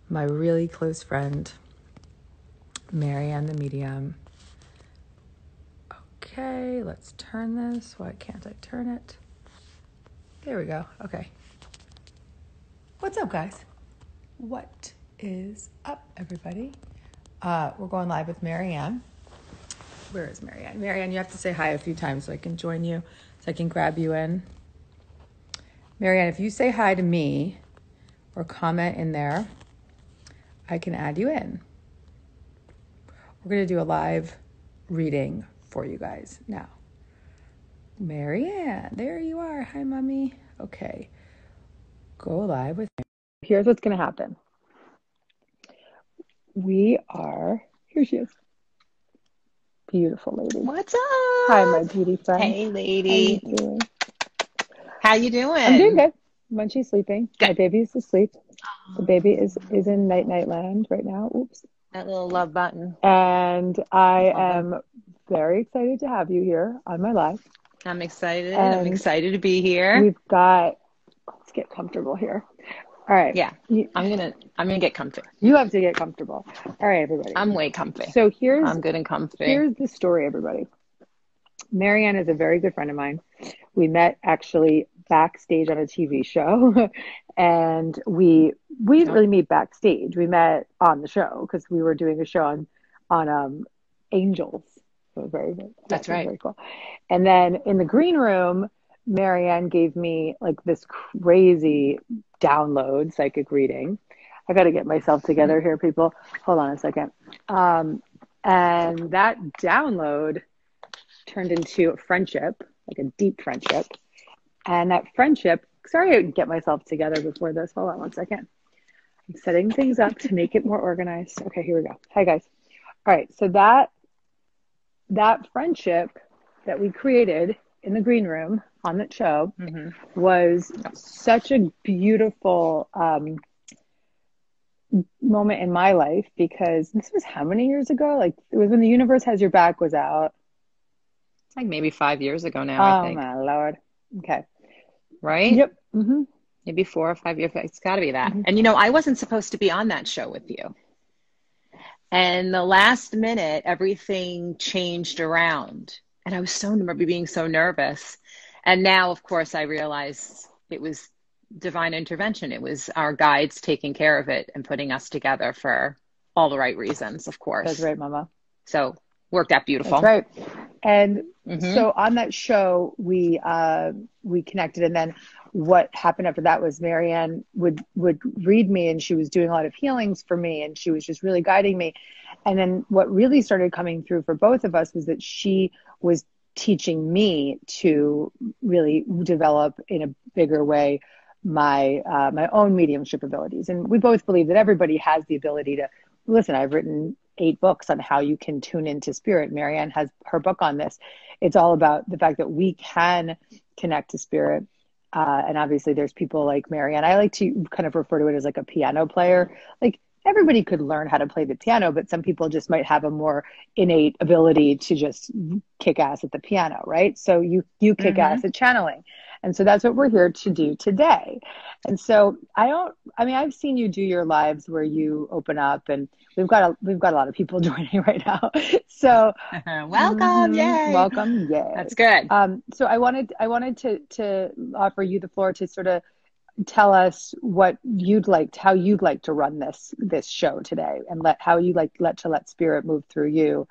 my really close friend, MaryAnn the Medium. Okay, let's turn this. Why can't I turn it? There we go. Okay. What's up, guys? What is up, everybody? We're going live with MaryAnn. Where is MaryAnn? MaryAnn, you have to say hi a few times so I can join you, so I can grab you in. MaryAnn, if you say hi to me or comment in there, I can add you in. We're going to do a live reading for you guys now. MaryAnn, there you are. Hi, Mommy. Okay. Go live with me. Here's what's going to happen. Here she is. Beautiful lady. What's up? Hi, my beauty friend. Hey, lady. How you doing? How you doing? I'm doing good. Munchie's sleeping. Good. My baby's asleep. The baby is in night land right now. Oops. That little love button. And I am very excited to have you here on my live. I'm excited. And I'm excited to be here. Let's get comfortable here. All right. Yeah. I'm gonna get comfy. You have to get comfortable. All right, everybody. I'm way comfy. So I'm good and comfy. Here's the story, everybody. MaryAnn is a very good friend of mine. We met actually backstage on a TV show, and we didn't really meet backstage. We met on the show because we were doing a show on angels. So That's right. Very cool. And then in the green room, MaryAnn gave me like this crazy download psychic reading. I got to get myself together here, people. Hold on a second. And that download turned into a friendship, like a deep friendship. And that friendship, sorry I didn't get myself together before this. Hold on one second. I'm setting things up to make it more organized. Okay, here we go. Hi, guys. All right, so that friendship that we created in the green room on that show was such a beautiful moment in my life, because this was how many years ago? Like, it was when The Universe Has Your Back was out. It's like maybe 5 years ago now, I think. Oh, my Lord. Okay. Right? Yep. Mm-hmm. Maybe 4 or 5 years. It's got to be that. And, I wasn't supposed to be on that show with you. And the last minute, everything changed around. And I was being so nervous. And now, of course, I realized it was divine intervention. It was our guides taking care of it and putting us together for all the right reasons, of course. That's right, Mama. So worked out beautiful. That's right. And so on that show, we connected. And then what happened after that was MaryAnn would read me, and she was doing a lot of healings for me, and she was just really guiding me. And then what really started coming through for both of us was that she was teaching me to really develop in a bigger way my own mediumship abilities. And we both believe that everybody has the ability to listen. I've written 8 books on how you can tune into spirit. MaryAnn has her book on this. It's all about the fact that we can connect to spirit. And obviously there's people like MaryAnn. I like to kind of refer to it as like a piano player. Like, everybody could learn how to play the piano, but some people just might have a more innate ability to just kick ass at the piano, right? So you kick ass at channeling. And so that's what we're here to do today. And so I've seen you do your lives where you open up, and we've got a lot of people joining right now. So welcome. Yay. Welcome. Yay. That's good. So I wanted to offer you the floor to sort of tell us how you'd like to run this show today, and let spirit move through you.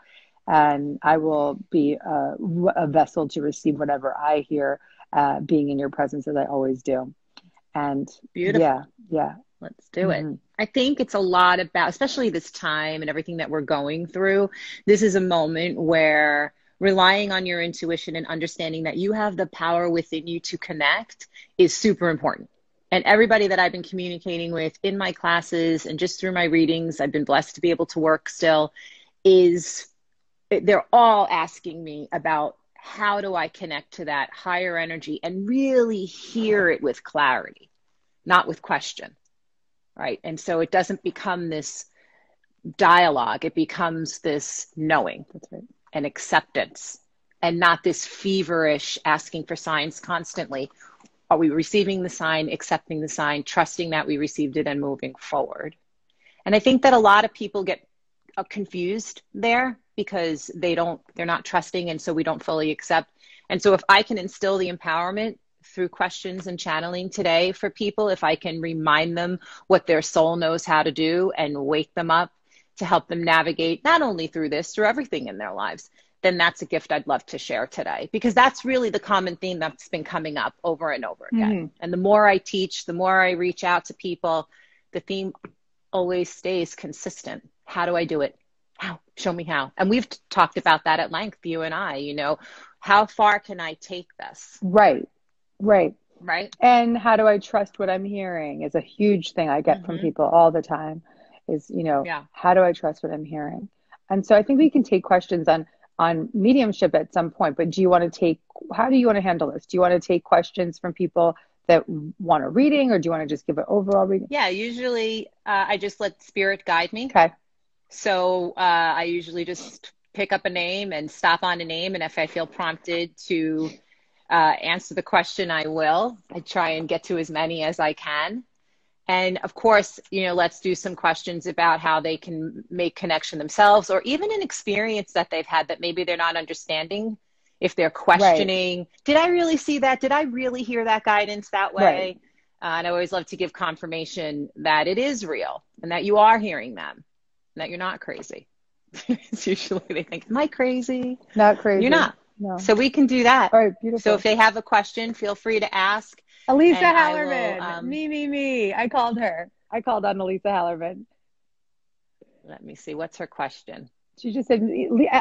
And I will be a vessel to receive whatever I hear, being in your presence, as I always do. And beautiful. Yeah. Let's do it. I think it's a lot about, especially this time and everything that we're going through, this is a moment where relying on your intuition and understanding that you have the power within you to connect is super important. And everybody that I've been communicating with in my classes and just through my readings, I've been blessed to be able to work still, they're all asking me about, how do I connect to that higher energy and really hear it with clarity, not with question, right? And so it doesn't become this dialogue. It becomes this knowing. That's right. And acceptance, and not this feverish asking for signs constantly. Are we receiving the sign, accepting the sign, trusting that we received it, and moving forward? And I think that a lot of people get confused there because they're not trusting. And so we don't fully accept. And so if I can instill the empowerment through questions and channeling today for people, if I can remind them what their soul knows how to do and wake them up to help them navigate not only through this, through everything in their lives, then that's a gift I'd love to share today, because that's really the common theme that's been coming up over and over again. Mm-hmm. And the more I teach, the more I reach out to people, the theme always stays consistent. How do I do it? How? Show me how. And we've talked about that at length, you and I, you know, how far can I take this? Right. Right. Right. And how do I trust what I'm hearing is a huge thing I get from people all the time is, you know, how do I trust what I'm hearing? And so I think we can take questions on mediumship at some point, but how do you want to handle this? Do you want to take questions from people that want a reading, or do you want to just give an overall reading? Yeah, usually I just let spirit guide me. Okay. So I usually just pick up a name and stop on a name. And if I feel prompted to answer the question, I will. I try and get to as many as I can. And of course, you know, let's do some questions about how they can make connection themselves, or even an experience that they've had that maybe they're not understanding. If they're questioning, did I really see that? Did I really hear that guidance that way? Right. And I always love to give confirmation that it is real and that you are hearing them and that you're not crazy. It's usually they think, am I crazy? Not crazy. You're not. No. So we can do that. All right, beautiful. So if they have a question, feel free to ask. Elisa Hallerman. Me. I called her. I called on Elisa Hallerman. Let me see. What's her question? She just said,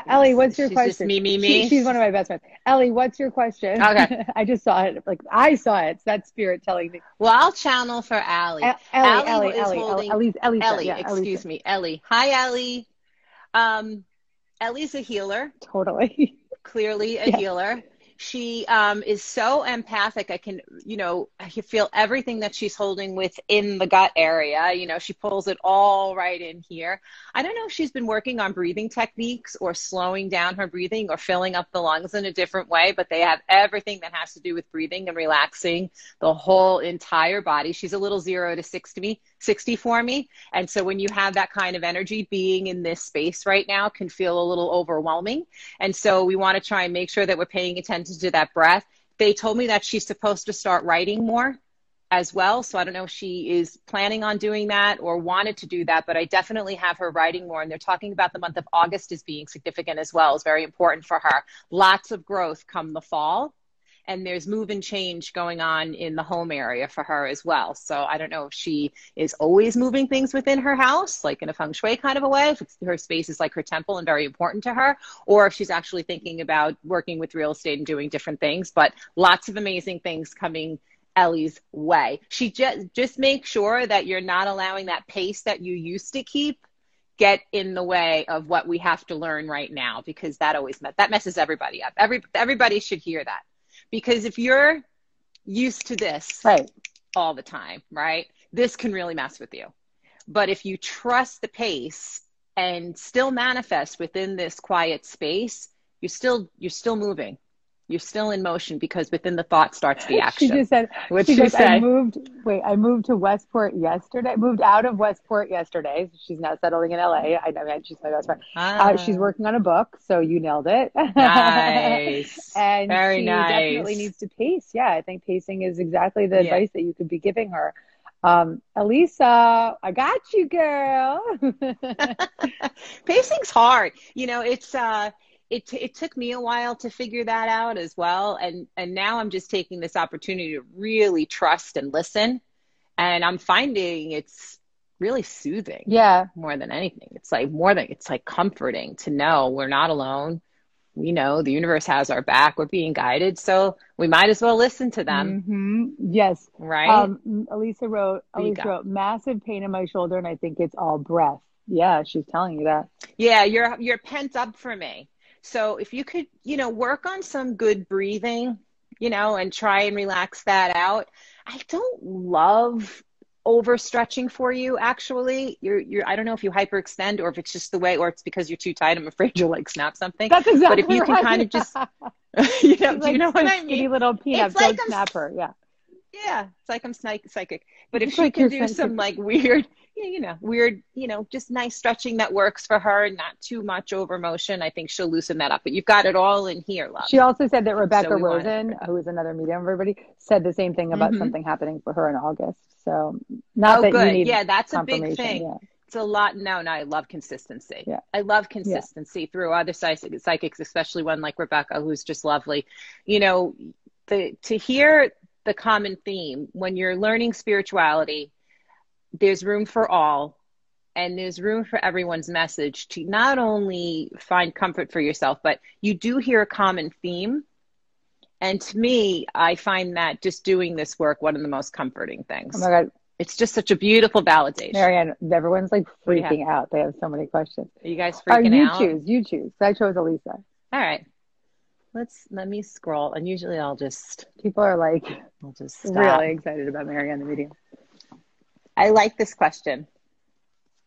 Ellie, what's your question? Just me. She's one of my best friends. Ellie, what's your question? Okay. I just saw it. I saw it. It's that spirit telling me. Well, I'll channel for Ellie. Ellie. Excuse me. Ellie. Hi, Ellie. Ellie's a healer. Totally. Clearly a healer. She is so empathic. I can feel everything that she's holding within the gut area. You know, she pulls it all right in here. I don't know if she's been working on breathing techniques or slowing down her breathing or filling up the lungs in a different way, but they have everything that has to do with breathing and relaxing the whole entire body. She's a little 0 to 60 for me. And so when you have that kind of energy, being in this space right now can feel a little overwhelming. And so we want to try and make sure that we're paying attention to that breath. They told me that she's supposed to start writing more as well. So I don't know if she is planning on doing that or wanted to do that, but I definitely have her writing more. And they're talking about the month of August as being significant as well. It's very important for her. Lots of growth come the fall. And there's move and change going on in the home area for her as well. So I don't know if she is always moving things within her house, like in a feng shui kind of a way, if her space is like her temple and very important to her, or if she's actually thinking about working with real estate and doing different things. But lots of amazing things coming Ellie's way. She just make sure that you're not allowing that pace that you used to keep get in the way of what we have to learn right now, because that messes everybody up. Everybody should hear that. Because if you're used to this all the time, right, this can really mess with you. But if you trust the pace and still manifest within this quiet space, you're still moving. You're still in motion, because within the thought starts the action. She just said, I moved to Westport yesterday, moved out of Westport yesterday. She's now settling in LA. I know, she's my best friend. She's working on a book, so you nailed it. Nice. And very she nice. Definitely needs to pace. Yeah, I think pacing is exactly the advice that you could be giving her. Elisa, I got you, girl. Pacing's hard. You know, it took me a while to figure that out as well. And now I'm just taking this opportunity to really trust and listen. And I'm finding it's really soothing. Yeah. More than anything. It's like comforting to know we're not alone. We know the universe has our back. We're being guided. So we might as well listen to them. Mm-hmm. Yes. Right. Elisa wrote, massive pain in my shoulder, and I think it's all breath. Yeah. She's telling you that. Yeah. You're pent up for me. So if you could, work on some good breathing, and try and relax that out. I don't love overstretching for you. Actually, I don't know if you hyperextend or if it's just the way, or it's because you're too tight. I'm afraid you'll snap something. That's exactly But if you can kind of just, do you know what I mean? Skinny little peanut, don't snap her. Yeah. Yeah, it's like I'm psychic. But if she can do some like weird, just nice stretching that works for her, not too much over motion, I think she'll loosen that up. But you've got it all in here, love. She also said that Rebecca Rosen, who is another medium, everybody, said the same thing about something happening for her in August. So not that good. you need that's a big thing. Yeah. It's a lot. No, I love consistency. Yeah. I love consistency through other psychics, especially one like Rebecca, who's just lovely. To hear the common theme when you're learning spirituality, there's room for all, and there's room for everyone's message to not only find comfort for yourself, but you do hear a common theme. And to me, I find that just doing this work one of the most comforting things. Oh my God. It's just such a beautiful validation. MaryAnn, everyone's like freaking out. They have so many questions. Are you guys freaking out? You choose. I chose Elisa. All right. Let me scroll. And usually people are like, I'll just stop. Really excited about MaryAnn the medium. I like this question.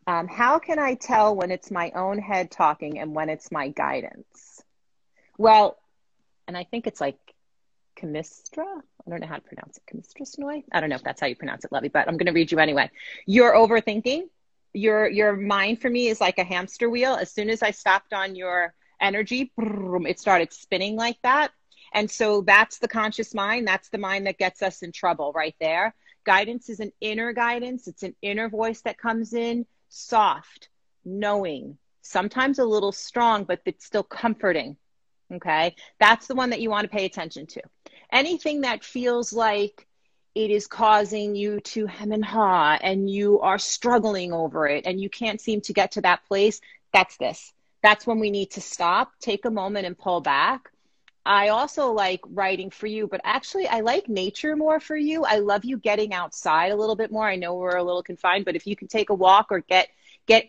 How can I tell when it's my own head talking and when it's my guidance? Well, and I think it's like Chemistra. I don't know how to pronounce it. Chemistra. I don't know if that's how you pronounce it, Lovey, but I'm going to read you anyway. You're overthinking. Your mind for me is like a hamster wheel. As soon as I stopped on your energy, it started spinning like that. And so that's the conscious mind. That's the mind that gets us in trouble right there. Guidance is an inner guidance. It's an inner voice that comes in, soft, knowing, sometimes a little strong, but it's still comforting. Okay. That's the one that you want to pay attention to. Anything that feels like it is causing you to hem and haw and you are struggling over it and you can't seem to get to that place, that's this. That's when we need to stop, take a moment and pull back. I also like writing for you, but actually I like nature more for you. I love you getting outside a little bit more. I know we're a little confined, but if you can take a walk or get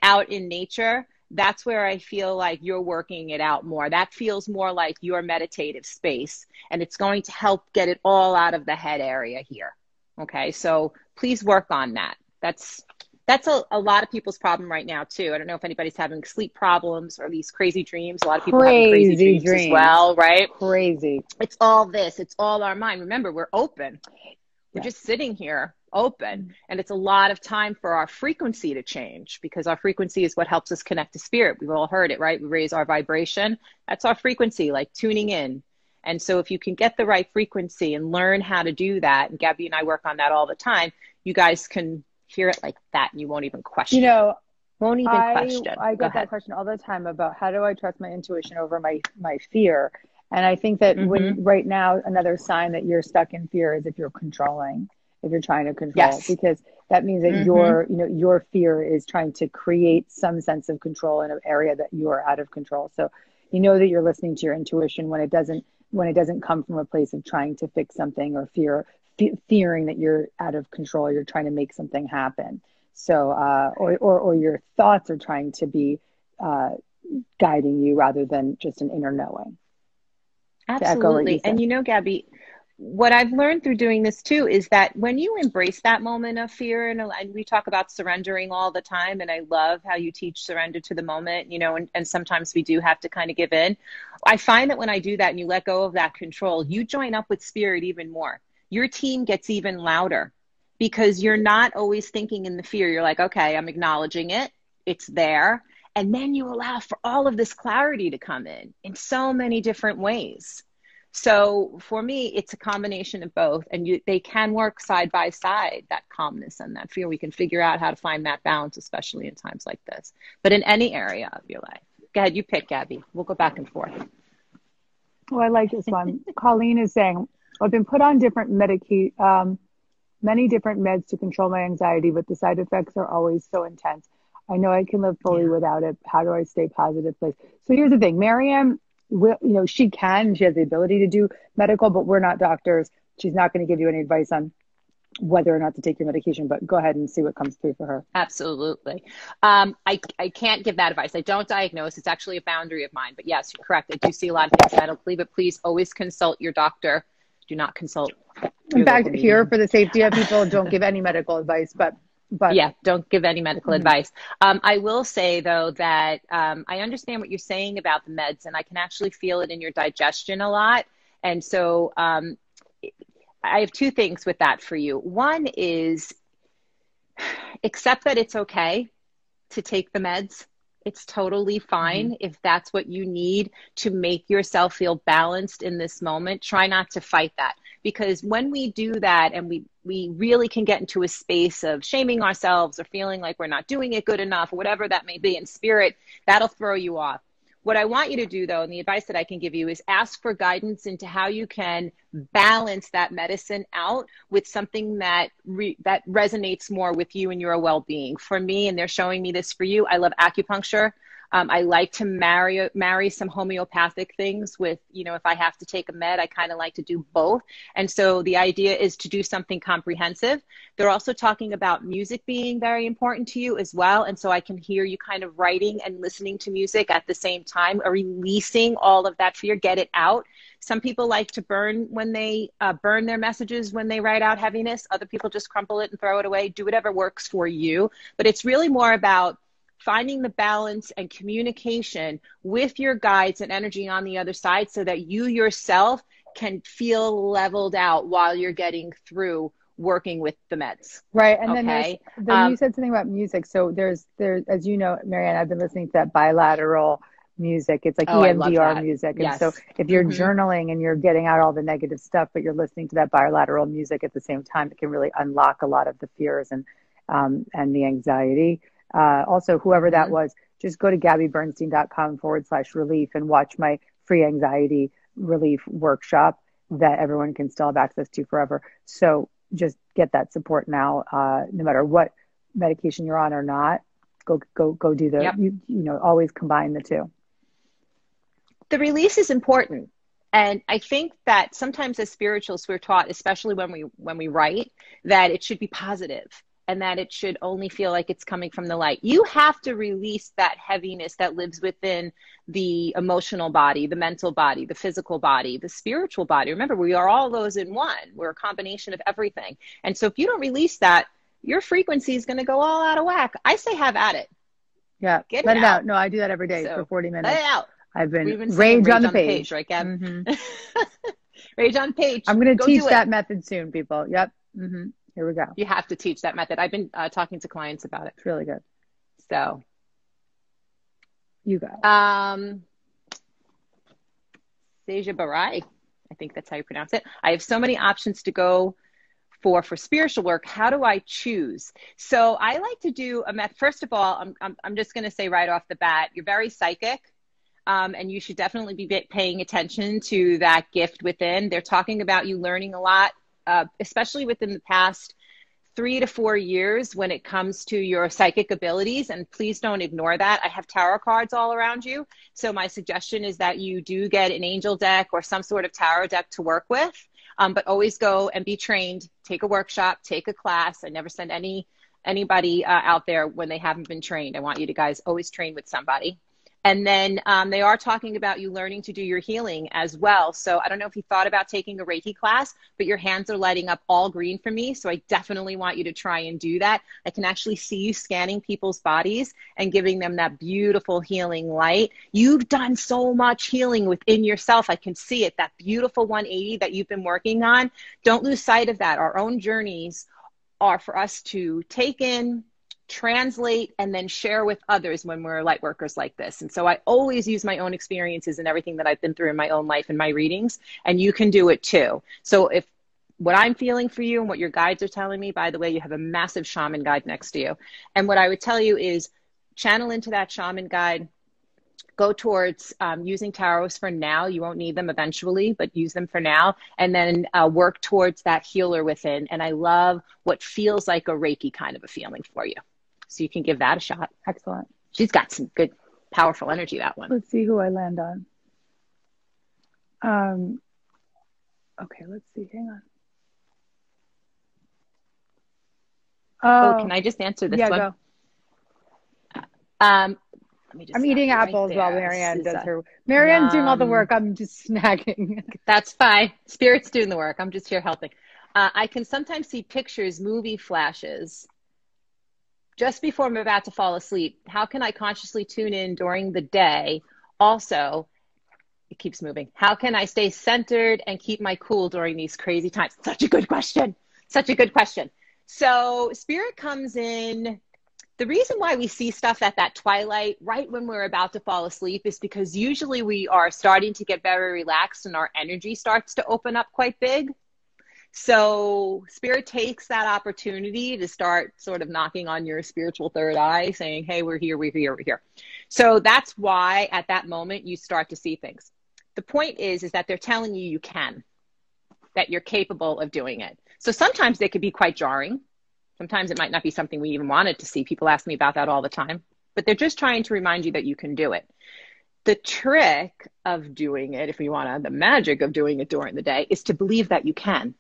out in nature, that's where I feel like you're working it out more. That feels more like your meditative space, and it's going to help get it all out of the head area here. Okay, so please work on that. That's a lot of people's problem right now too. I don't know if anybody's having sleep problems or these crazy dreams. A lot of people have crazy dreams as well, right? Crazy. It's all this. It's all our mind. Remember, we're open. We're just sitting here open, and it's a lot of time for our frequency to change, because our frequency is what helps us connect to spirit. We've all heard it, right? We raise our vibration. That's our frequency, like tuning in. And so if you can get the right frequency and learn how to do that, and Gabby and I work on that all the time, you guys can hear it like that and you won't even question. Won't even question. I get that question all the time about how do I trust my intuition over my fear. And I think that when right now, another sign that you're stuck in fear is if you're controlling, if you're trying to control, because that means that your fear is trying to create some sense of control in an area that you are out of control. So you know that you're listening to your intuition when it doesn't come from a place of trying to fix something or fearing that you're out of control, you're trying to make something happen. So, or your thoughts are trying to be guiding you rather than just an inner knowing. Absolutely. And Gabby, what I've learned through doing this too is that when you embrace that moment of fear, and we talk about surrendering all the time, and I love how you teach surrender to the moment, and sometimes we do have to kind of give in. I find that when I do that and you let go of that control, you join up with spirit even more. Your team gets even louder because you're not always thinking in the fear. You're like, okay, I'm acknowledging it. It's there. And then you allow for all of this clarity to come in so many different ways. So for me, it's a combination of both, and they can work side by side, that calmness and that fear. We can figure out how to find that balance, especially in times like this, but in any area of your life. Go ahead, you pick, Gabby. We'll go back and forth. Oh, I like this one. Colleen is saying, I've been put on many different meds to control my anxiety, but the side effects are always so intense. I know I can live fully without it. How do I stay positive, please? So here's the thing. MaryAnn, she has the ability to do medical, but we're not doctors. She's not going to give you any advice on whether or not to take your medication, but go ahead and see what comes through for her. Absolutely. I can't give that advice. I don't diagnose. It's actually a boundary of mine, but yes, you're correct. I do see a lot of things medically, but please always consult your doctor. Do not consult. In fact, here for the safety of people, don't give any medical advice, but yeah, don't give any medical advice. I will say though that I understand what you're saying about the meds, and I can actually feel it in your digestion a lot. And so I have two things with that for you. One is accept that it's okay to take the meds. It's totally fine if that's what you need to make yourself feel balanced in this moment. Try not to fight that, because when we do that and we really can get into a space of shaming ourselves or feeling like we're not doing it good enough or whatever that may be in spirit, that'll throw you off. What I want you to do, though, and the advice that I can give you, is ask for guidance into how you can balance that medicine out with something that that resonates more with you and your well-being. For me, and they're showing me this for you, I love acupuncture. I like to marry some homeopathic things with, you know, if I have to take a med, I kind of like to do both. And so the idea is to do something comprehensive. They're also talking about music being very important to you as well. And so I can hear you kind of writing and listening to music at the same time, or releasing all of that fear, get it out. Some people like to burn when they burn their messages when they write out heaviness. Other people just crumple it and throw it away. Do whatever works for you. But it's really more about finding the balance and communication with your guides and energy on the other side, so that you yourself can feel leveled out while you're getting through working with the meds. Right. And then you said something about music. So there's, as you know, MaryAnn, I've been listening to that bilateral music. It's like EMDR music. And so if you're journaling and you're getting out all the negative stuff, but you're listening to that bilateral music at the same time, it can really unlock a lot of the fears and the anxiety. Also, whoever that was, just go to gabbybernstein.com/relief and watch my free anxiety relief workshop that everyone can still have access to forever. So just get that support now, no matter what medication you're on or not. Go do the, you know, always combine the two. The release is important. And I think that sometimes as spirituals, we're taught, especially when we write, that it should be positive, and that it should only feel like it's coming from the light. You have to release that heaviness that lives within the emotional body, the mental body, the physical body, the spiritual body. Remember, we are all those in one. We're a combination of everything. And so if you don't release that, your frequency is going to go all out of whack. I say have at it. Yeah, let it out. No, I do that every day for 40 minutes. Let it out. I've been rage on the page. Right, Gab? Rage on the page. I'm going to teach that method soon, people. Yep. Here we go. You have to teach that method. I've been talking to clients about it. It's really good. So you go. Seja Barai, I think that's how you pronounce it. I have so many options to go for spiritual work. How do I choose? So I like to do a method. First of all, I'm just going to say right off the bat, you're very psychic. And you should definitely be paying attention to that gift within. They're talking about you learning a lot, especially within the past 3 to 4 years when it comes to your psychic abilities. And please don't ignore that. I have tarot cards all around you. So my suggestion is that you do get an angel deck or some sort of tarot deck to work with. But always go and be trained, take a workshop, take a class. I never send anybody out there when they haven't been trained. I want you to guys always train with somebody. And then they are talking about you learning to do your healing as well. So I don't know if you thought about taking a Reiki class, but your hands are lighting up all green for me. So I definitely want you to try and do that. I can actually see you scanning people's bodies and giving them that beautiful healing light. You've done so much healing within yourself. I can see it, that beautiful 180 that you've been working on. Don't lose sight of that. Our own journeys are for us to take in, translate, and then share with others when we're light workers like this. And so I always use my own experiences and everything that I've been through in my own life and my readings, and you can do it too. So if what I'm feeling for you and what your guides are telling me, by the way, you have a massive shaman guide next to you. And what I would tell you is channel into that shaman guide, go towards using tarots for now. You won't need them eventually, but use them for now. And then work towards that healer within. And I love what feels like a Reiki kind of a feeling for you. So you can give that a shot. Excellent. She's got some good, powerful energy, that one. Let's see who I land on. Okay, let's see. Hang on. Oh, can I just answer this one? Go. I'm eating apples while MaryAnn does her. MaryAnn's doing all the work. I'm just snagging. That's fine. Spirit's doing the work. I'm just here helping. I can sometimes see pictures, movie flashes, just before I'm about to fall asleep. How can I consciously tune in during the day? Also, it keeps moving. How can I stay centered and keep my cool during these crazy times? Such a good question. Such a good question. So spirit comes in. The reason why we see stuff at that twilight, right when we're about to fall asleep, is because usually we are starting to get very relaxed and our energy starts to open up quite big. So spirit takes that opportunity to start sort of knocking on your spiritual third eye, saying, hey, we're here, we're here, we're here. So that's why at that moment you start to see things. The point is that they're telling you you can, that you're capable of doing it. So sometimes they could be quite jarring. Sometimes it might not be something we even wanted to see. People ask me about that all the time, but they're just trying to remind you that you can do it. The trick of doing it, if you want the magic of doing it during the day, is to believe that you can.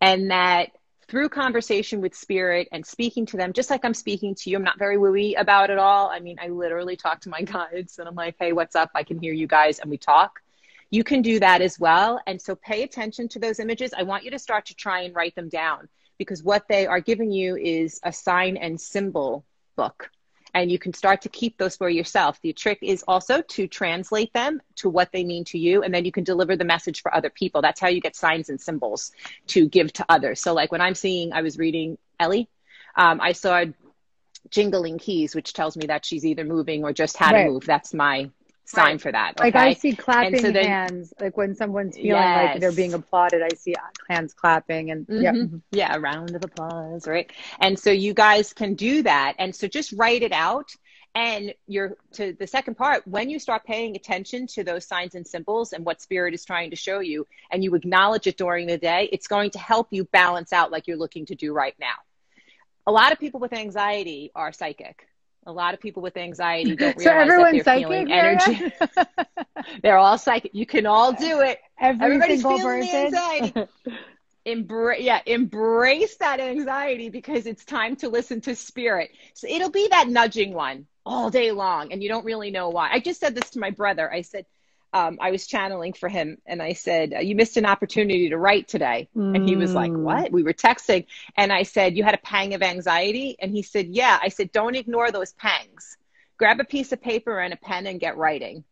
And that through conversation with spirit and speaking to them, just like I'm speaking to you, I'm not very wooey about it all. I mean, I literally talk to my guides and I'm like, hey, what's up? I can hear you guys, and we talk. You can do that as well. And so pay attention to those images. I want you to start to try and write them down, because what they are giving you is a sign and symbol book. And you can start to keep those for yourself. The trick is also to translate them to what they mean to you, and then you can deliver the message for other people. That's how you get signs and symbols to give to others. So like when I was reading Ellie, I saw jingling keys, which tells me that she's either moving or just had to move. That's my sign for that. Okay? Like I see clapping hands, like when someone's feeling like they're being applauded, I see hands clapping and yeah, a round of applause, right? And so you guys can do that. And so just write it out. And to the second part, when you start paying attention to those signs and symbols and what spirit is trying to show you, and you acknowledge it during the day, it's going to help you balance out like you're looking to do right now. A lot of people with anxiety are psychic. A lot of people with anxiety don't realize that they're feeling energy. They're all psychic. You can all do it. Everybody's feeling the anxiety. Embrace that anxiety, because it's time to listen to spirit. So it'll be that nudging one all day long, and you don't really know why. I just said this to my brother. I said, I was channeling for him, and I said, you missed an opportunity to write today. And he was like, what? We were texting. And I said, you had a pang of anxiety? And he said, yeah. I said, don't ignore those pangs. Grab a piece of paper and a pen and get writing.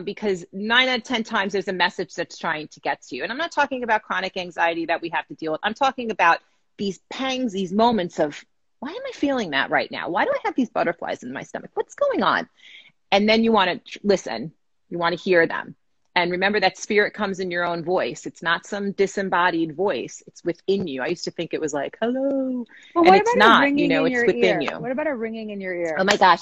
Because 9 out of 10 times there's a message that's trying to get to you. And I'm not talking about chronic anxiety that we have to deal with. I'm talking about these pangs, these moments of, why am I feeling that right now? Why do I have these butterflies in my stomach? What's going on? And then you want to listen. You want to hear them. And remember that spirit comes in your own voice. It's not some disembodied voice. It's within you. I used to think it was like, hello. Well, and it's not, it's within you. What about a ringing in your ear? Oh my gosh.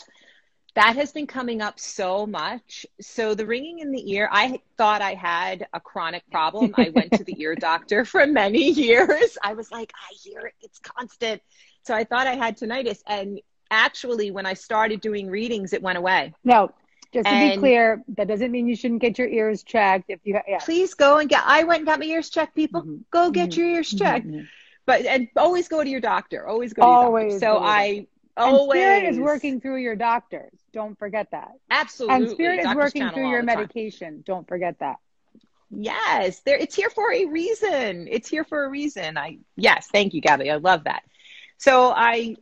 That has been coming up so much. So the ringing in the ear, I thought I had a chronic problem. I went to the ear doctor for many years. I was like, I hear it. It's constant. So I thought I had tinnitus. And actually, when I started doing readings, it went away. No. Just to be clear, that doesn't mean you shouldn't get your ears checked. If you, please go and I went and got my ears checked, people. Go get your ears checked. And always go to your doctor. Always go to your doctor. So and spirit is working through your doctors. Don't forget that. Absolutely. And spirit is working through your medication. Don't forget that. Yes. It's here for a reason. It's here for a reason. Yes. Thank you, Gabby. I love that. So I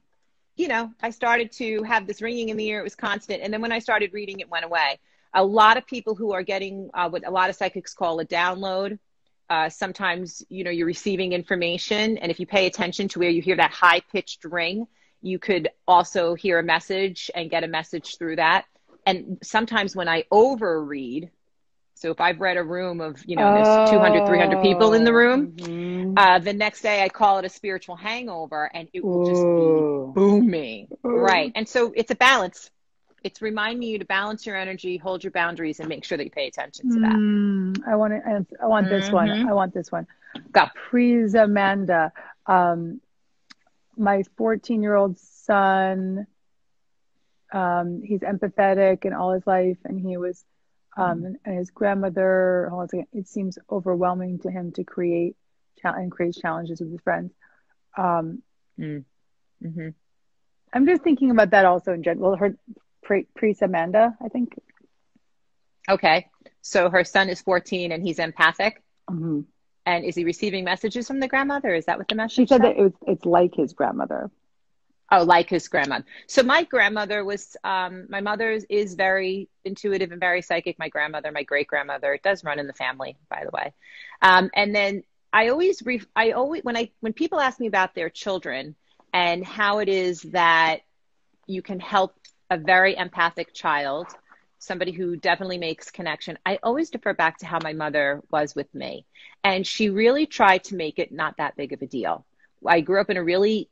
started to have this ringing in the ear. It was constant. And then when I started reading, it went away. A lot of people who are getting what a lot of psychics call a download. Sometimes, you're receiving information. And if you pay attention to where you hear that high pitched ring, you could also hear a message and get a message through that. And sometimes when I overread, so if I've read a room of, there's 200, 300 people in the room, the next day I call it a spiritual hangover, and it will just be booming. Right. And so it's a balance. It's reminding you to balance your energy, hold your boundaries, and make sure that you pay attention to that. I want this one. I want this one. Go. Please, Amanda. My 14-year-old son, he's empathetic in all his life, and he was, and his grandmother, it seems overwhelming to him to create challenges with his friends. I'm just thinking about that also in general. Her priest Amanda, I think. Okay. So her son is 14 and he's empathic. And is he receiving messages from the grandmother? Is that what the message She said that it's like his grandmother. Oh, like his grandmother. So my grandmother was, my mother is very intuitive and very psychic. My grandmother, my great grandmother, it does run in the family, by the way. And then when people ask me about their children and how it is that you can help a very empathic child, somebody who definitely makes connection, I always defer back to how my mother was with me. And she really tried to make it not that big of a deal. I grew up in a really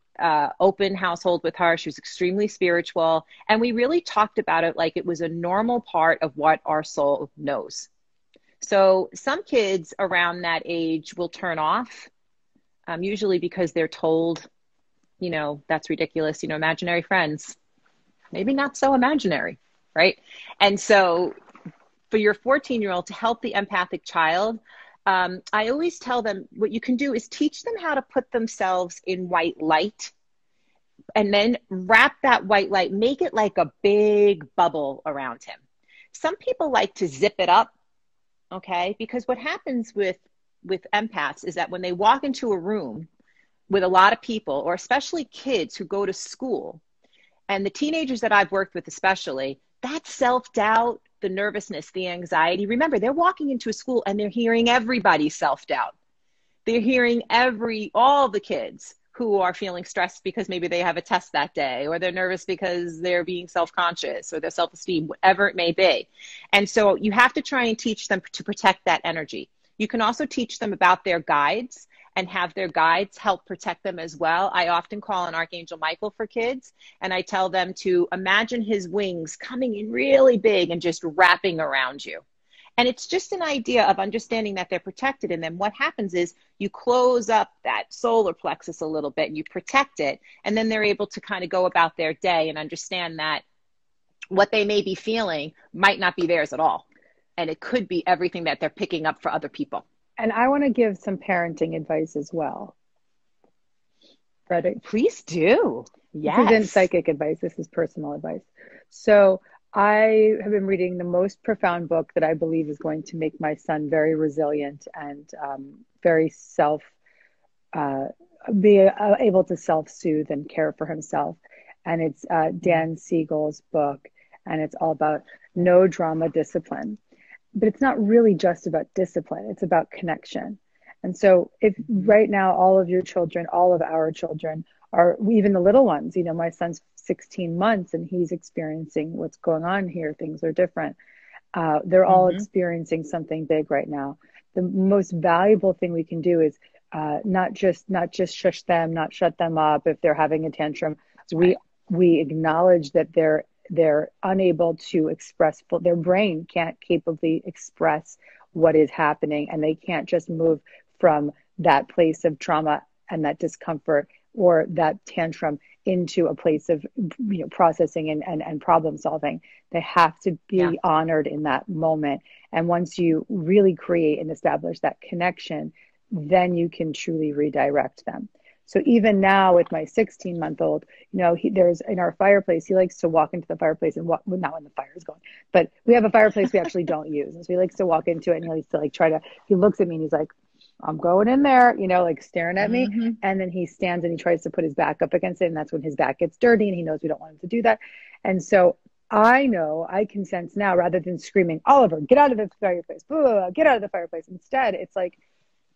open household with her. She was extremely spiritual. And we really talked about it like it was a normal part of what our soul knows. So some kids around that age will turn off, usually because they're told, that's ridiculous, imaginary friends, maybe not so imaginary, right? And so for your 14-year-old to help the empathic child, I always tell them what you can do is teach them how to put themselves in white light and then wrap that white light, make it like a big bubble around him. Some people like to zip it up, okay? Because what happens with empaths is that when they walk into a room with a lot of people, or especially kids who go to school, and the teenagers that I've worked with especially, that self-doubt, the nervousness, the anxiety. Remember, they're walking into a school and they're hearing everybody's self-doubt. They're hearing all the kids who are feeling stressed because maybe they have a test that day, or they're nervous because they're being self-conscious, or their self-esteem, whatever it may be. And so you have to try and teach them to protect that energy. You can also teach them about their guides and have their guides help protect them as well. I often call on Archangel Michael for kids, and I tell them to imagine his wings coming in really big and just wrapping around you. And it's just an idea of understanding that they're protected. And then what happens is you close up that solar plexus a little bit and you protect it. And then they're able to kind of go about their day and understand that what they may be feeling might not be theirs at all. And it could be everything that they're picking up for other people. And I want to give some parenting advice as well. Ready? Please do. Yes. This isn't psychic advice. This is personal advice. So I have been reading the most profound book that I believe is going to make my son very resilient and very be able to self-soothe and care for himself. And it's Dan Siegel's book, and it's all about no drama discipline. But it's not really just about discipline. It's about connection. And so if right now, all of your children, all of our children are, even the little ones, my son's 16 months and he's experiencing what's going on here. Things are different. They're all experiencing something big right now. The most valuable thing we can do is not just shush them, not shut them up if they're having a tantrum. So we acknowledge that they're unable to express, their brain can't capably express what is happening, and they can't just move from that place of trauma and that discomfort or that tantrum into a place of processing and problem solving. They have to be honored in that moment. And once you really create and establish that connection, then you can truly redirect them. So even now with my 16-month-old, there's in our fireplace, he likes to walk into the fireplace and not when the fire is going, but we have a fireplace we actually don't use. And so he likes to walk into it and he likes to he looks at me and he's like, I'm going in there, staring at me. And then he stands and he tries to put his back up against it. And that's when his back gets dirty and he knows we don't want him to do that. And so I can sense now, rather than screaming, Oliver, get out of the fireplace, blah, blah, blah, get out of the fireplace. Instead, it's like,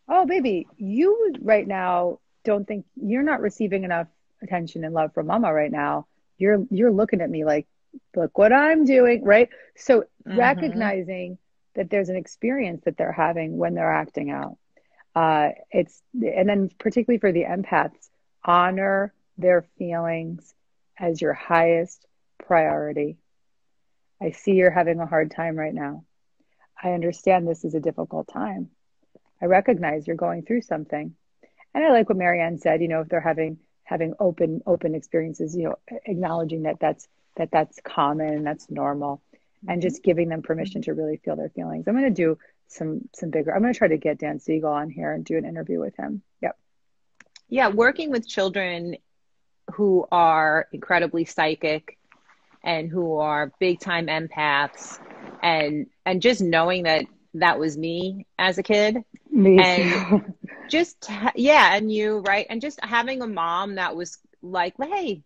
oh, baby, you right now don't think you're not receiving enough attention and love from mama right now. You're looking at me like, look what I'm doing, right? So recognizing that there's an experience that they're having when they're acting out. And then particularly for the empaths, honor their feelings as your highest priority. I see you're having a hard time right now. I understand this is a difficult time. I recognize you're going through something. And I like what MaryAnn said, if they're having open experiences, acknowledging that's common and that's normal, and just giving them permission to really feel their feelings. I'm going to do some bigger. I'm going to try to get Dan Siegel on here and do an interview with him. Yep. Yeah, working with children who are incredibly psychic and who are big time empaths, and just knowing that was me as a kid. Me and too. And you, right? And just having a mom that was like, hey,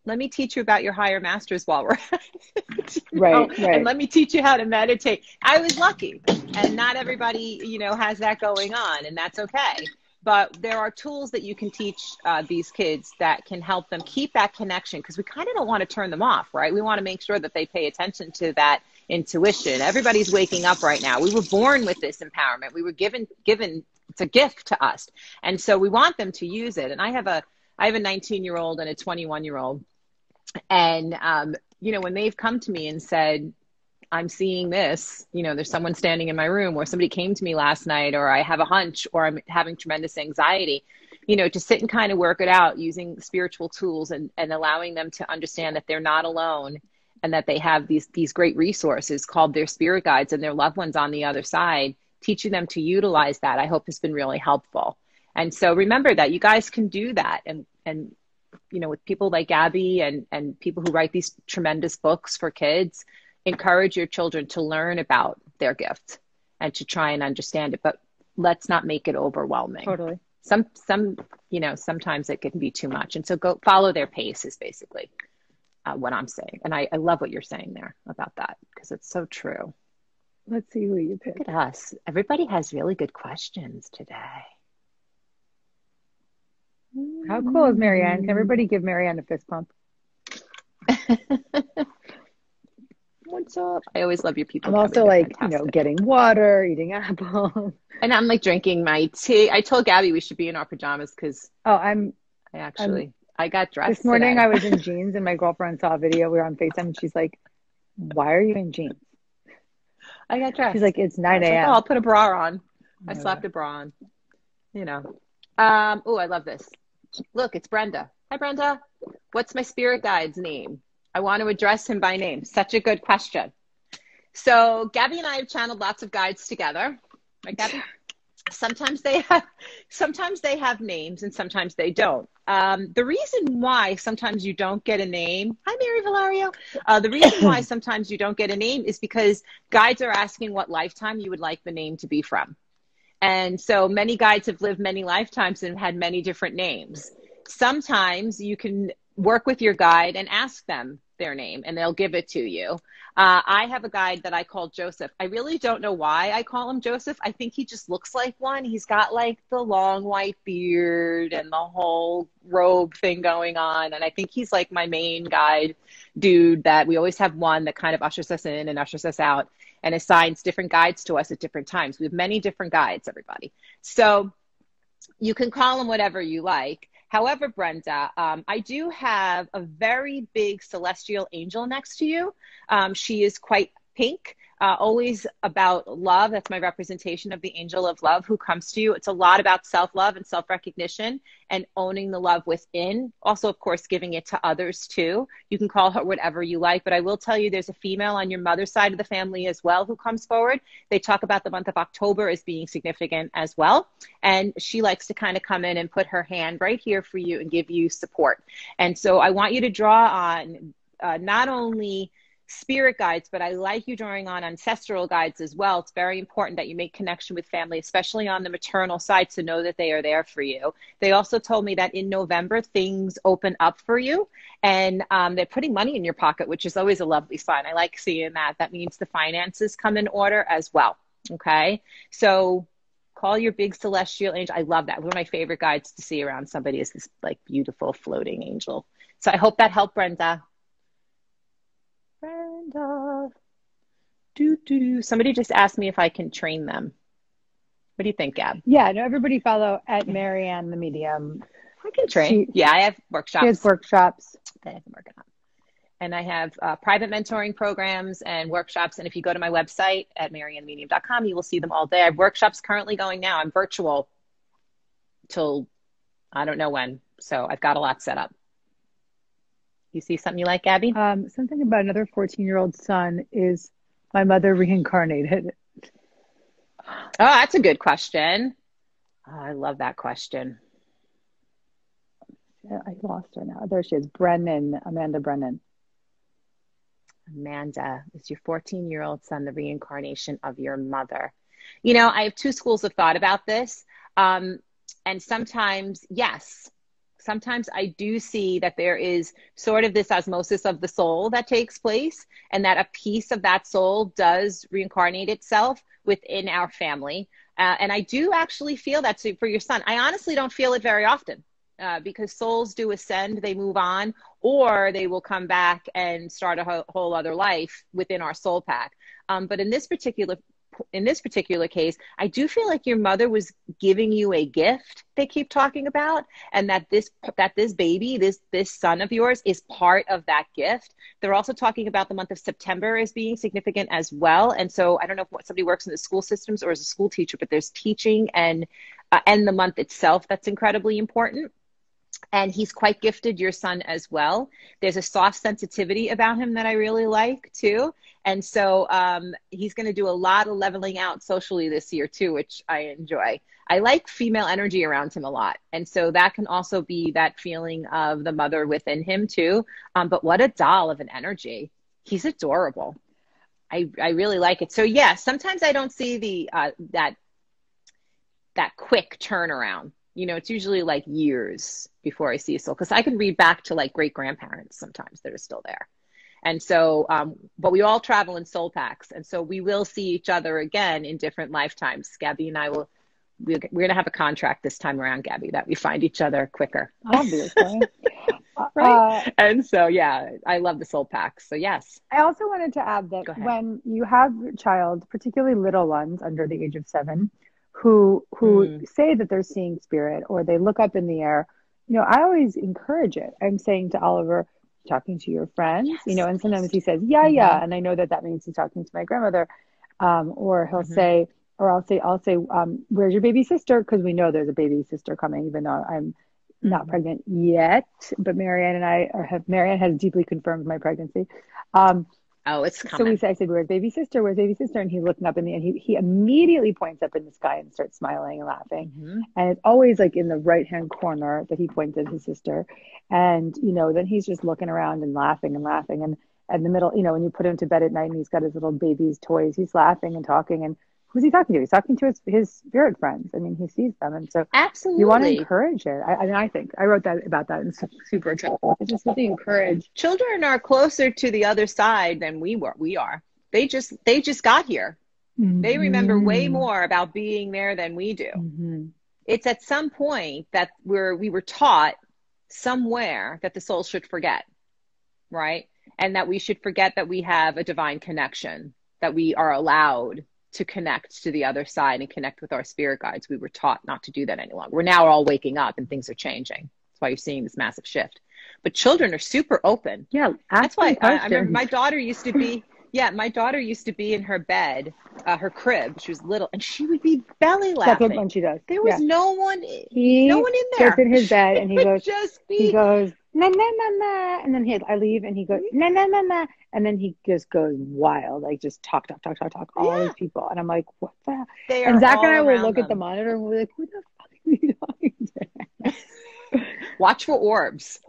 let me teach you about your higher masters while we're at it, right. and let me teach you how to meditate. I was lucky, and not everybody, has that going on, and that's okay. But there are tools that you can teach these kids that can help them keep that connection, because we kind of don't want to turn them off, right? We want to make sure that they pay attention to that intuition. Everybody's waking up right now. We were born with this empowerment. We were given, it's a gift to us. And so we want them to use it. And I have a 19-year-old and a 21-year-old. And, when they've come to me and said, I'm seeing this, there's someone standing in my room, or somebody came to me last night, or I have a hunch, or I'm having tremendous anxiety, to sit and kind of work it out using spiritual tools, and allowing them to understand that they're not alone, and that they have these great resources called their spirit guides and their loved ones on the other side, teaching them to utilize that, I hope has been really helpful. And so remember that you guys can do that. And with people like Gabby and people who write these tremendous books for kids, encourage your children to learn about their gift and to try and understand it, but let's not make it overwhelming. Totally. Sometimes it can be too much. And so go follow their pace is basically what I'm saying. And I love what you're saying there about that, because it's so true. Let's see who you pick. Look at us. Everybody has really good questions today. How cool is MaryAnn? Can everybody give MaryAnn a fist pump? What's up? I always love your people. I'm also getting water, eating apples. And I'm drinking my tea. I told Gabby we should be in our pajamas because I got dressed this morning today. I was in jeans, and my girlfriend saw a video. We were on FaceTime, and she's like, why are you in jeans? I got dressed. She's like, it's 9 a.m. I'll put a bra on. I slapped a bra on. I love this. Look, it's Brenda. Hi, Brenda. What's my spirit guide's name? I want to address him by name. Such a good question. So Gabby and I have channeled lots of guides together. Right, Gabby? Sometimes they have names and sometimes they don't. The reason why sometimes you don't get a name, hi Mary Valario. The reason why sometimes you don't get a name is because guides are asking what lifetime you would like the name to be from. And so many guides have lived many lifetimes and had many different names. Sometimes you can work with your guide and ask them their name and they'll give it to you. I have a guide that I call Joseph. I really don't know why I call him Joseph. I think he just looks like one. He's got the long white beard and the whole robe thing going on. And I think he's my main guide dude that we always have one that kind of ushers us in and ushers us out and assigns different guides to us at different times. We have many different guides, everybody. So you can call him whatever you like. However, Brenda, I do have a very big celestial angel next to you. She is quite pink, always about love. That's my representation of the angel of love who comes to you. It's a lot about self-love and self-recognition and owning the love within. Also, of course, giving it to others too. You can call her whatever you like, but I will tell you there's a female on your mother's side of the family as well who comes forward. They talk about the month of October as being significant as well. And she likes to kind of come in and put her hand right here for you and give you support. And so I want you to draw on not only spirit guides, but I like you drawing on ancestral guides as well. It's very important that you make connection with family, especially on the maternal side, to know that they are there for you. They also told me that in November, things open up for you and they're putting money in your pocket, which is always a lovely sign. I like seeing that. That means the finances come in order as well. Okay. So call your big celestial angel. I love that. One of my favorite guides to see around somebody is this beautiful floating angel. So I hope that helped, Brenda. Brenda. Somebody just asked me if I can train them. What do you think, Gab? Yeah, no, everybody follow at MaryAnn the Medium. I can train. I have workshops. She has workshops that I've been working on. And I have private mentoring programs and workshops. And if you go to my website at MaryAnnTheMedium.com, you will see them all day. I have workshops currently going now. I'm virtual till I don't know when. So I've got a lot set up. You see something you like, Gabby? Something about another 14-year-old son. Is my mother reincarnated? Oh, that's a good question. Oh, I love that question. Yeah, I lost her now. There she is. Amanda Brennan. Amanda, is your 14-year-old son the reincarnation of your mother? I have two schools of thought about this. And sometimes, yes. sometimes I do see that there is sort of this osmosis of the soul that takes place, and that a piece of that soul does reincarnate itself within our family. And I do actually feel that for your son. I honestly don't feel it very often, because souls do ascend, they move on, or they will come back and start a whole other life within our soul pack. But in this particular case, I do feel like your mother was giving you a gift they keep talking about, and that this baby, this son of yours, is part of that gift. They're also talking about the month of September as being significant as well. And so I don't know if somebody works in the school systems or as a school teacher, but there's teaching and the month itself that's incredibly important. And he's quite gifted, your son, as well. There's a soft sensitivity about him that I really like too. And so he's going to do a lot of leveling out socially this year too, which I enjoy. I like female energy around him a lot. And so that can also be that feeling of the mother within him too. But what a doll of an energy. He's adorable. I really like it. So yeah, sometimes I don't see the that quick turnaround. You know, it's usually like years before I see a soul, because I can read back to like great grandparents sometimes that are still there. And so, but we all travel in soul packs. And so we will see each other again in different lifetimes. Gabby and I we're going to have a contract this time around, Gabby, that we find each other quicker. Obviously. Right. And so, yeah, I love the soul packs. So yes. I also wanted to add that when you have a child, particularly little ones under the age of 7, who say that they're seeing spirit or they look up in the air, you know, I always encourage it. I'm saying to Oliver, talking to your friends, you know, and sometimes he says, yeah. And I know that means he's talking to my grandmother. Or he'll say, or I'll say, where's your baby sister? Because we know there's a baby sister coming, even though I'm not pregnant yet. But MaryAnn has deeply confirmed my pregnancy. Oh, it's coming. So I said, where's baby sister? Where's baby sister? And he's looking up in the, and he immediately points up in the sky and starts smiling and laughing. And it's always like in the right-hand corner that he points at his sister. And, you know, then he's just looking around and laughing. And in the middle, you know, when you put him to bed at night and he's got his little baby's toys, he's laughing and talking. And who's he talking to? He's talking to his spirit friends. I mean, he sees them. And so absolutely, you want to encourage it. I think I wrote that about that in Super Trouble. I just really encourage. Children are closer to the other side than we are. They just got here. They remember way more about being there than we do. It's at some point that we were taught somewhere that the soul should forget, right? And that we should forget that we have a divine connection, that we are allowed to connect to the other side and connect with our spirit guides. We were taught not to do that any longer. We're now all waking up and things are changing. That's why you're seeing this massive shift. But children are super open. Yeah, that's why I remember my daughter used to be. Yeah, my daughter used to be in her bed, her crib. She was little, and she would be belly laughing. That's what she does. There was no one in there. Gets in his bed and he goes, na na na na, and then I leave and he goes na na na na, and then he just goes wild, like just talk all these people, and I'm like, what the? And Zach and I will look at the monitor and we'll be like, who the fuck are you talking to? Watch for orbs.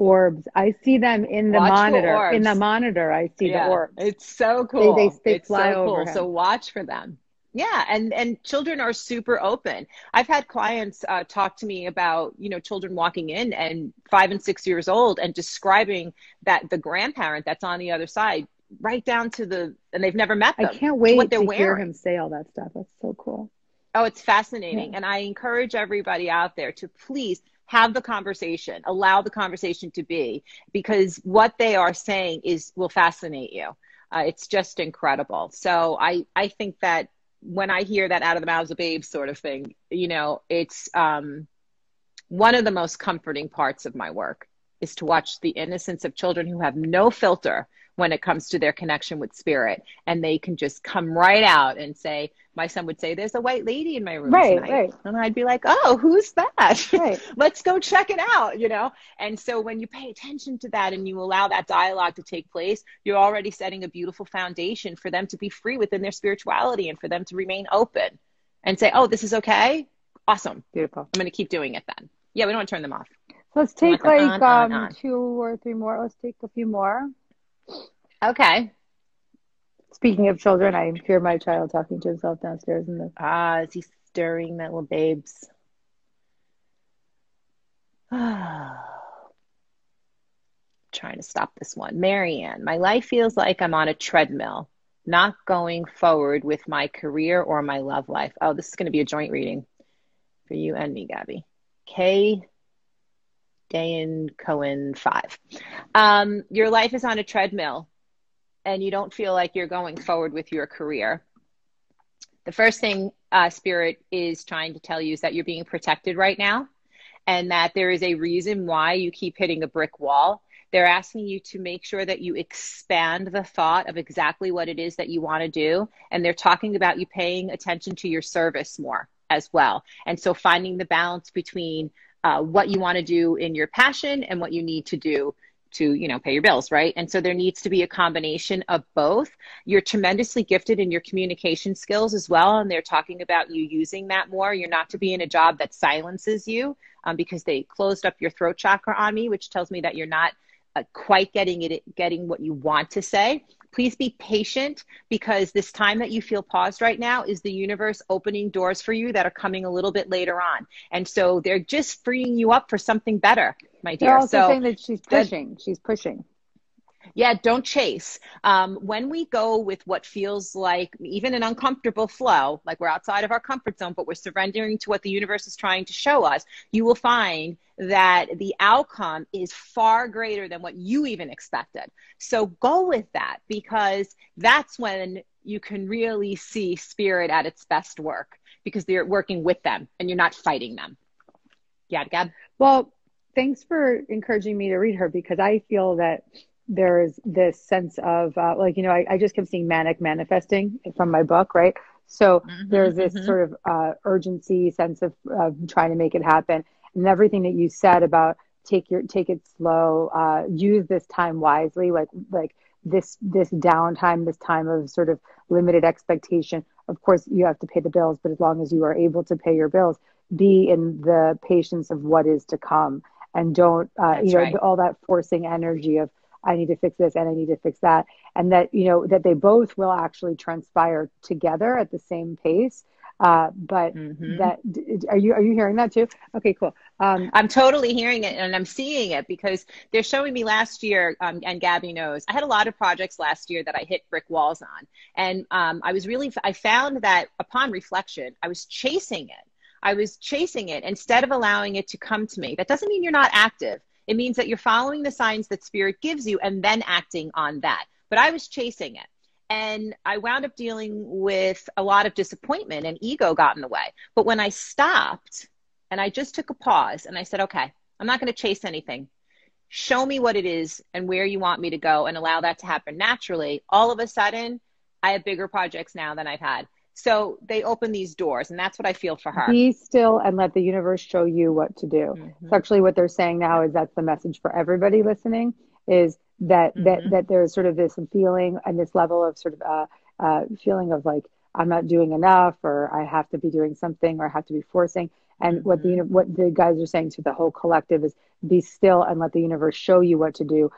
I see them in the monitor. In the monitor, I see the orbs. It's so cool. They fly over him. So watch for them. Yeah, and children are super open. I've had clients talk to me about, you know, children walking in and 5 and 6 years old and describing that the grandparent that's on the other side, right down to and they've never met them. I can't wait to hear him say all that stuff. That's so cool. Oh, it's fascinating. Yeah. And I encourage everybody out there to please have the conversation, allow the conversation to be, because what they are saying will fascinate you. It's just incredible. So I think that when I hear that out of the mouths of babes sort of thing, you know, it's one of the most comforting parts of my work is to watch the innocence of children who have no filter when it comes to their connection with spirit. And they can just come right out and say, my son would say, there's a white lady in my room tonight. Right. And I'd be like, oh, who's that? Right. Let's go check it out, you know? And so when you pay attention to that and you allow that dialogue to take place, you're already setting a beautiful foundation for them to be free within their spirituality and for them to remain open and say, oh, this is okay. Awesome. Beautiful. I'm going to keep doing it then. Yeah, we don't want to turn them off. So let's take on. 2 or 3 more. Let's take a few more. Okay. Speaking of children, I hear my child talking to himself downstairs in the. Is he stirring that little babes? trying to stop this one. MaryAnn, my life feels like I'm on a treadmill, not going forward with my career or my love life. Oh, this is going to be a joint reading for you and me, Gabby. K. Dayan Cohen 5. Your life is on a treadmill and you don't feel like you're going forward with your career. The first thing Spirit is trying to tell you is that you're being protected right now, and that there is a reason why you keep hitting a brick wall. They're asking you to make sure that you expand the thought of exactly what it is that you want to do. And they're talking about you paying attention to your service more as well. And so finding the balance between what you want to do in your passion and what you need to do to, you know, pay your bills, right? And so there needs to be a combination of both. You're tremendously gifted in your communication skills as well. And they're talking about you using that more. You're not to be in a job that silences you, because they closed up your throat chakra on me, which tells me that you're not quite getting what you want to say. Please be patient, because this time that you feel paused right now is the universe opening doors for you that are coming a little bit later on. And so they're just freeing you up for something better, my dear. They're also saying that she's pushing. She's pushing. Yeah, don't chase. When we go with what feels like even an uncomfortable flow, like we're outside of our comfort zone, but we're surrendering to what the universe is trying to show us, you will find that the outcome is far greater than what you even expected. So go with that, because that's when you can really see Spirit at its best work, because they're working with them and you're not fighting them. Yeah, Gab? Well, thanks for encouraging me to read her, because I feel that there's this sense of I just kept seeing manic manifesting from my book, right? So there's this sort of urgency sense of trying to make it happen, and everything that you said about take it slow, use this time wisely, like this downtime, this time of sort of limited expectation. Of course, you have to pay the bills, but as long as you are able to pay your bills, be in the patience of what is to come, and don't right. all that forcing energy of I need to fix this and I need to fix that. And that, that they both will actually transpire together at the same pace. But that, are you hearing that too? Okay, cool. I'm totally hearing it, and I'm seeing it, because they're showing me last year, and Gabby knows, I had a lot of projects last year that I hit brick walls on. And I found that upon reflection, I was chasing it instead of allowing it to come to me. That doesn't mean you're not active. It means that you're following the signs that Spirit gives you and then acting on that. But I was chasing it. And I wound up dealing with a lot of disappointment, and ego got in the way. But when I stopped and I just took a pause and I said, okay, I'm not going to chase anything. Show me what it is and where you want me to go, and allow that to happen naturally. All of a sudden, I have bigger projects now than I've had. So they open these doors, and that's what I feel for her. Be still and let the universe show you what to do. So actually what they're saying now is that's the message for everybody listening, is that there's sort of this feeling and this level of sort of feeling of like, I'm not doing enough, or I have to be doing something, or I have to be forcing. And what the guys are saying to the whole collective is be still and let the universe show you what to do.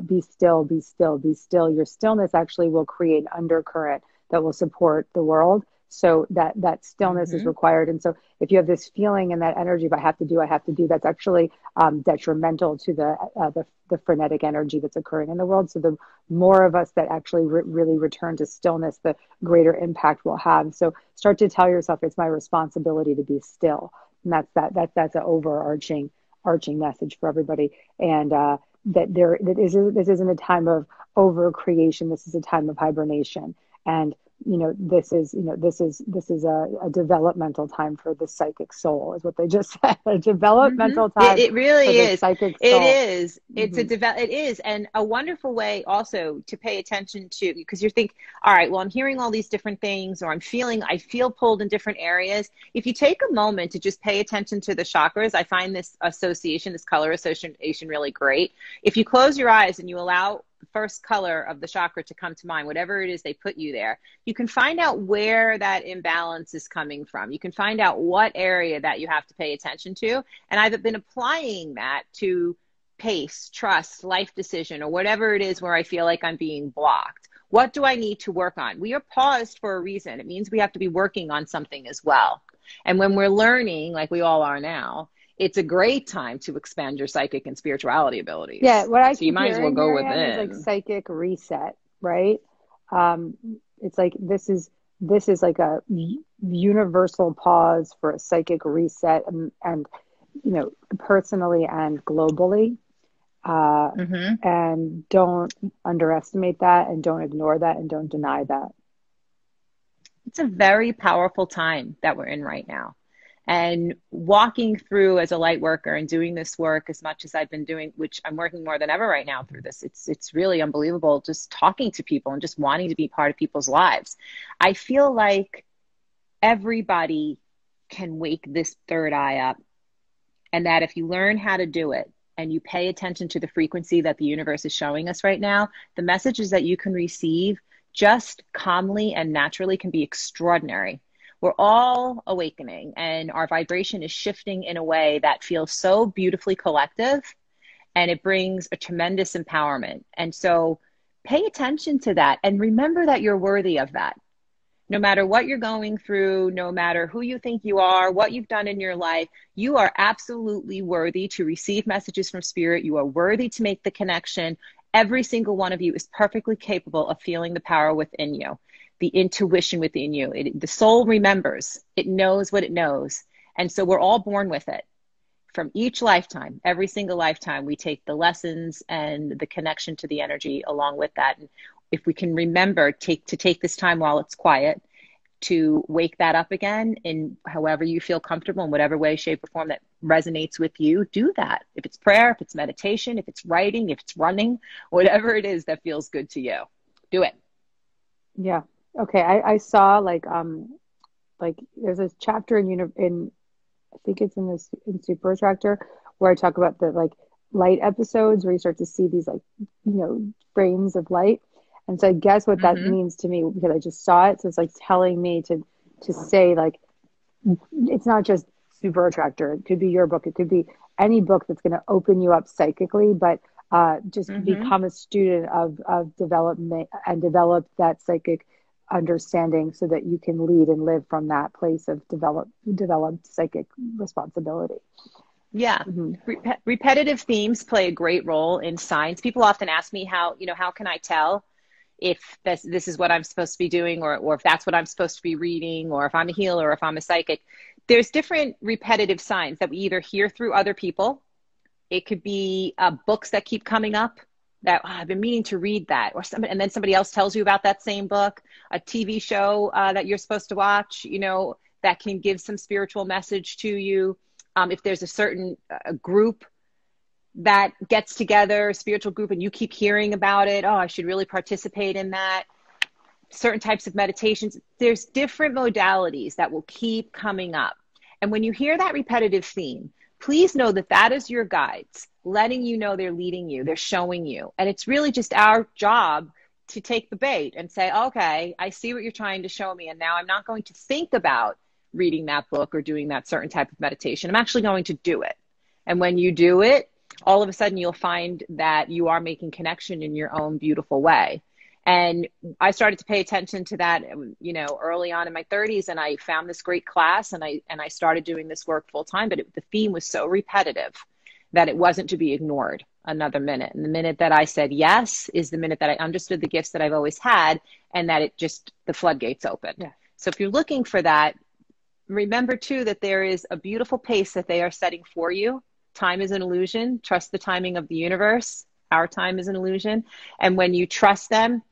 Be still, be still, be still. Your stillness actually will create an undercurrent that will support the world. So that stillness is required. And so if you have this feeling and that energy of I have to do, that's actually detrimental to the frenetic energy that's occurring in the world. So the more of us that actually really return to stillness, the greater impact we'll have. So start to tell yourself, it's my responsibility to be still. And that's an overarching message for everybody. And this isn't a time of over creation. This is a time of hibernation. And this is a developmental time for the psychic soul, is what they just said. A developmental time. It really for the is. Psychic soul. It is. It is, and a wonderful way also to pay attention to, because you think, all right, well, I'm hearing all these different things, or I feel pulled in different areas. If you take a moment to just pay attention to the chakras, I find this color association really great. If you close your eyes and you allow the first color of the chakra to come to mind, whatever it is they put you there, you can find out where that imbalance is coming from. You can find out what area that you have to pay attention to. And I've been applying that to pace, trust, life decision, or whatever it is where I feel like I'm being blocked. What do I need to work on? We are paused for a reason. It means we have to be working on something as well. And when we're learning, like we all are now, it's a great time to expand your psychic and spirituality abilities. Yeah, what I So you keep might as well hearing, go MaryAnn, is like within. psychic reset, right? Um, it's like this is like a universal pause for a psychic reset, and personally and globally. Uh, Mm-hmm. and don't underestimate that, and don't ignore that, and don't deny that. It's a very powerful time that we're in right now. And walking through as a light worker and doing this work as much as I've been doing, which I'm working more than ever right now through this, it's really unbelievable just talking to people and just wanting to be part of people's lives. I feel like everybody can wake this third eye up, and that if you learn how to do it and you pay attention to the frequency that the universe is showing us right now, the messages that you can receive just calmly and naturally can be extraordinary. We're all awakening, and our vibration is shifting in a way that feels so beautifully collective, and it brings a tremendous empowerment. And so pay attention to that and remember that you're worthy of that. No matter what you're going through, no matter who you think you are, what you've done in your life, you are absolutely worthy to receive messages from spirit. You are worthy to make the connection. Every single one of you is perfectly capable of feeling the power within you, the intuition within you. The soul remembers, it knows what it knows. And so we're all born with it. From each lifetime, every single lifetime, we take the lessons and the connection to the energy along with that. And if we can remember to take this time while it's quiet to wake that up again in however you feel comfortable, in whatever way, shape, or form that resonates with you, do that. If it's prayer, if it's meditation, if it's writing, if it's running, whatever it is that feels good to you, do it. Yeah. Okay. I saw like there's a chapter in I think it's in Super Attractor, where I talk about the like light episodes where you start to see these like frames of light. And so I guess what that Mm-hmm. means to me, because I just saw it, so it's like telling me to say like it's not just Super Attractor. It could be your book. It could be any book that's going to open you up psychically, but just Mm-hmm. become a student of development and develop that psychic understanding so that you can lead and live from that place of developed psychic responsibility. Yeah. Hmm. Repetitive themes play a great role in signs. People often ask me how can I tell if this is what I'm supposed to be doing, or if that's what I'm supposed to be reading, or if I'm a healer, or if I'm a psychic. There's different repetitive signs that we either hear through other people. It could be books that keep coming up that I've been meaning to read that, or somebody, and then somebody else tells you about that same book, a TV show that you're supposed to watch, that can give some spiritual message to you. If there's a certain group that gets together, a spiritual group, and you keep hearing about it, oh, I should really participate in that. Certain types of meditations, there's different modalities that will keep coming up. And when you hear that repetitive theme, please know that that is your guides letting you know they're leading you, they're showing you. And it's really just our job to take the bait and say, okay, I see what you're trying to show me. And now I'm not going to think about reading that book or doing that certain type of meditation. I'm actually going to do it. And when you do it, all of a sudden you'll find that you are making connection in your own beautiful way. And I started to pay attention to that, early on in my 30s, and I found this great class, and I started doing this work full time. But the theme was so repetitive that it wasn't to be ignored another minute. And the minute that I said yes is the minute that I understood the gifts that I've always had, and that the floodgates opened. Yeah. So if you're looking for that, remember too that there is a beautiful pace that they are setting for you. Time is an illusion. Trust the timing of the universe. Our time is an illusion. And when you trust them,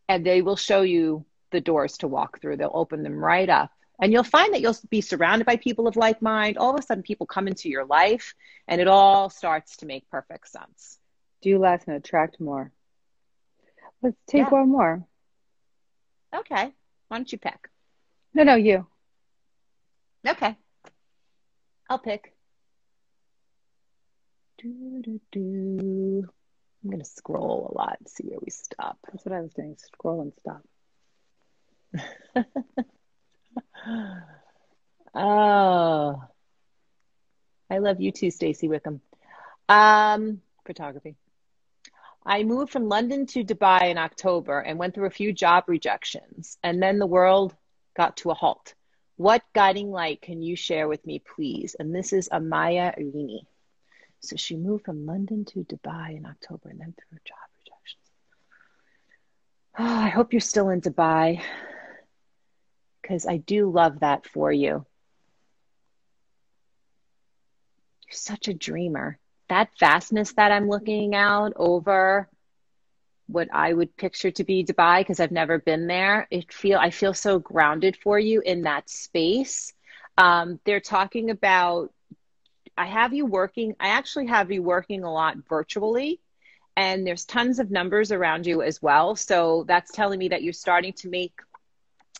and they will show you the doors to walk through. They'll open them right up. And you'll find that you'll be surrounded by people of like mind. All of a sudden, people come into your life, and it all starts to make perfect sense. Do less and attract more. Let's take Yeah. one more. Okay. Why don't you pick? No, you. Okay. I'll pick. I'm going to scroll a lot and see where we stop. That's what I was doing. Scroll and stop. Oh, I love you too, Stacey Wickham. Photography. I moved from London to Dubai in October and went through a few job rejections. And then the world got to a halt. What guiding light can you share with me, please? And this is Amaya Rini. So she moved from London to Dubai in October and then through job rejections. Oh, I hope you're still in Dubai, because I do love that for you. You're such a dreamer. That vastness that I'm looking out over what I would picture to be Dubai, because I've never been there. I feel so grounded for you in that space. They're talking about, I actually have you working a lot virtually, and there's tons of numbers around you as well. So that's telling me that you're starting to make,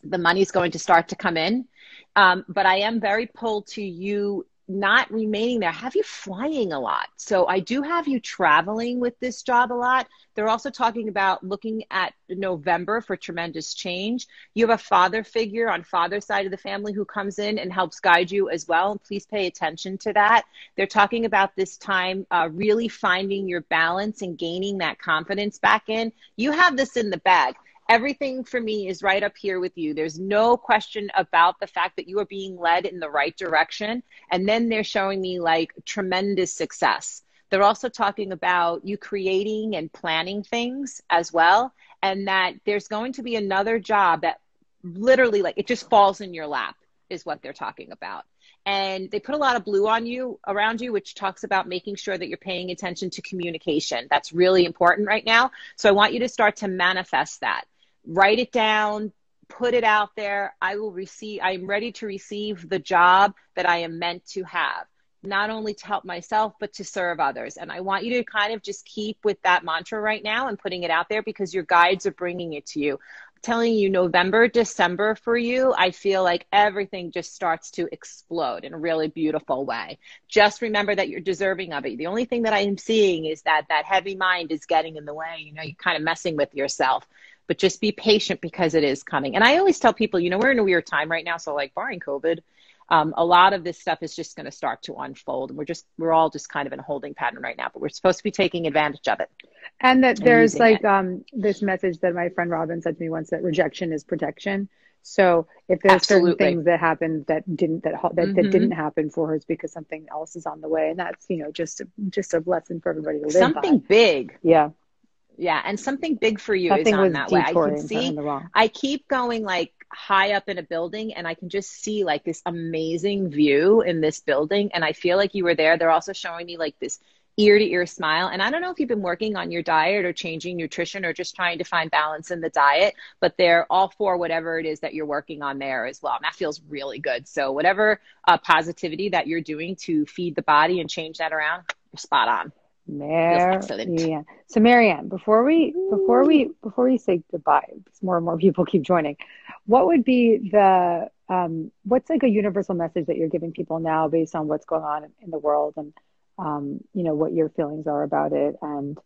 the money's going to start to come in. But I am very pulled to you not remaining there. I have you flying a lot. So I do have you traveling with this job a lot. They're also talking about looking at November for tremendous change. You have a father figure on father's side of the family who comes in and helps guide you as well. And please pay attention to that. They're talking about this time really finding your balance and gaining that confidence back in. You have this in the bag. Everything for me is right up here with you. There's no question about the fact that you are being led in the right direction. And then they're showing me like tremendous success. They're also talking about you creating and planning things as well. And that there's going to be another job that literally, like, it just falls in your lap is what they're talking about. And they put a lot of blue on you, around you, which talks about making sure that you're paying attention to communication. That's really important right now. So I want you to start to manifest that. Write it down, put it out there. I'm ready to receive the job that I am meant to have, not only to help myself, but to serve others. And I want you to kind of just keep with that mantra right now and putting it out there, because your guides are bringing it to you. I'm telling you, November, December for you, I feel like everything just starts to explode in a really beautiful way. Just remember that you're deserving of it. The only thing that I am seeing is that heavy mind is getting in the way. You know, you're kind of messing with yourself. But just be patient, because it is coming. And I always tell people, you know, we're in a weird time right now. So like barring COVID, a lot of this stuff is just going to start to unfold. And we're all just kind of in a holding pattern right now, but we're supposed to be taking advantage of it. And that there's like this message that my friend Robin said to me once, that rejection is protection. So if there's certain things that happened that didn't happen for her, it's because something else is on the way. And that's, you know, just a lesson for everybody to live by. Something big. Yeah. Yeah, and something big for you is on that way. I can see, I keep going like high up in a building, and I can just see like this amazing view in this building. And I feel like you were there. They're also showing me like this ear to ear smile. And I don't know if you've been working on your diet or changing nutrition or just trying to find balance in the diet, but they're all for whatever it is that you're working on there as well. And that feels really good. So whatever positivity that you're doing to feed the body and change that around, you're spot on. MaryAnn. So MaryAnn, before we say goodbye, because more and more people keep joining, what would be the what's like a universal message that you're giving people now based on what's going on in the world, and you know, what your feelings are about it, and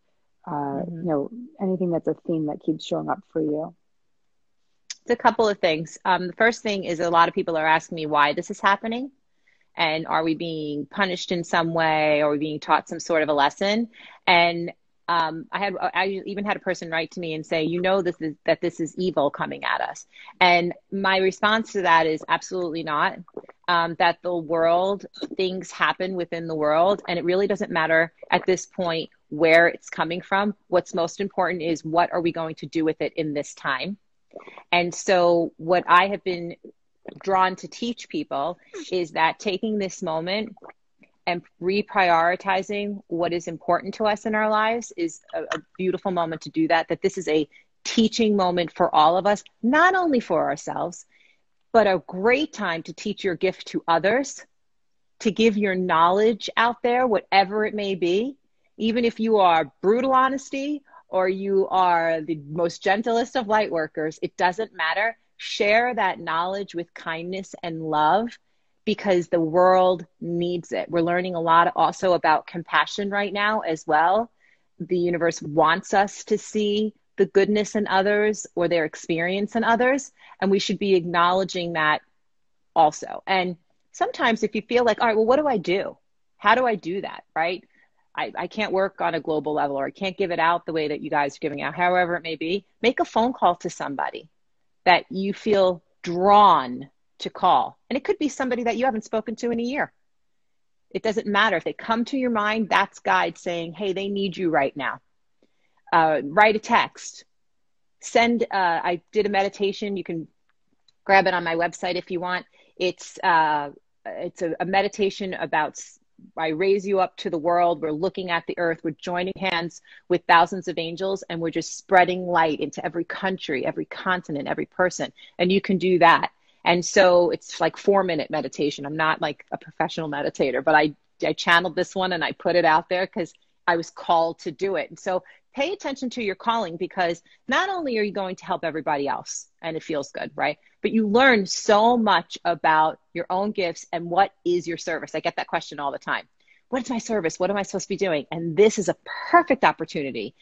you know, anything that's a theme that keeps showing up for you? It's a couple of things. The first thing is, a lot of people are asking me why this is happening. And are we being punished in some way? Or are we being taught some sort of a lesson? And I even had a person write to me and say, you know, this is evil coming at us. And my response to that is absolutely not. That the world, things happen within the world, and it really doesn't matter at this point where it's coming from. What's most important is, what are we going to do with it in this time? And so what I have been drawn to teach people is that taking this moment and reprioritizing what is important to us in our lives is a beautiful moment to do that. That this is a teaching moment for all of us, not only for ourselves, but a great time to teach your gift to others, to give your knowledge out there, whatever it may be. Even if you are brutal honesty or you are the most gentlest of light workers, it doesn't matter. Share that knowledge with kindness and love, because the world needs it. We're learning a lot also about compassion right now as well. The universe wants us to see the goodness in others or their experience in others, and we should be acknowledging that also. And sometimes if you feel like, all right, well, what do I do? How do I do that, right? I can't work on a global level, or I can't give it out the way that you guys are giving out, however it may be. Make a phone call to somebody that you feel drawn to call. And it could be somebody that you haven't spoken to in a year. It doesn't matter. If they come to your mind, that's guide saying, hey, they need you right now. Write a text. I did a meditation. You can grab it on my website if you want. It's a meditation about, I raise you up to the world. We're looking at the earth. We're joining hands with thousands of angels, and we're just spreading light into every country, every continent, every person. And you can do that. And so it's like 4-minute meditation. I'm not like a professional meditator, but I channeled this one and I put it out there because I was called to do it. And so pay attention to your calling, because not only are you going to help everybody else, and it feels good, right? But you learn so much about your own gifts and what is your service. I get that question all the time. What is my service? What am I supposed to be doing? And this is a perfect opportunity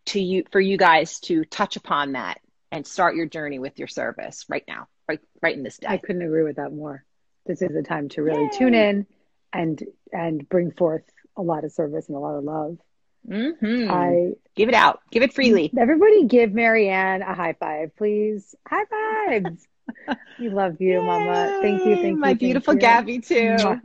for you guys to touch upon that and start your journey with your service right now, right in this day. I couldn't agree with that more. This is the time to really tune in and bring forth a lot of service and a lot of love. Mm-hmm. Give it out. Give it freely. Everybody give MaryAnn a high five, please. High fives. We love you, Mama. Thank you. My beautiful Gabby too.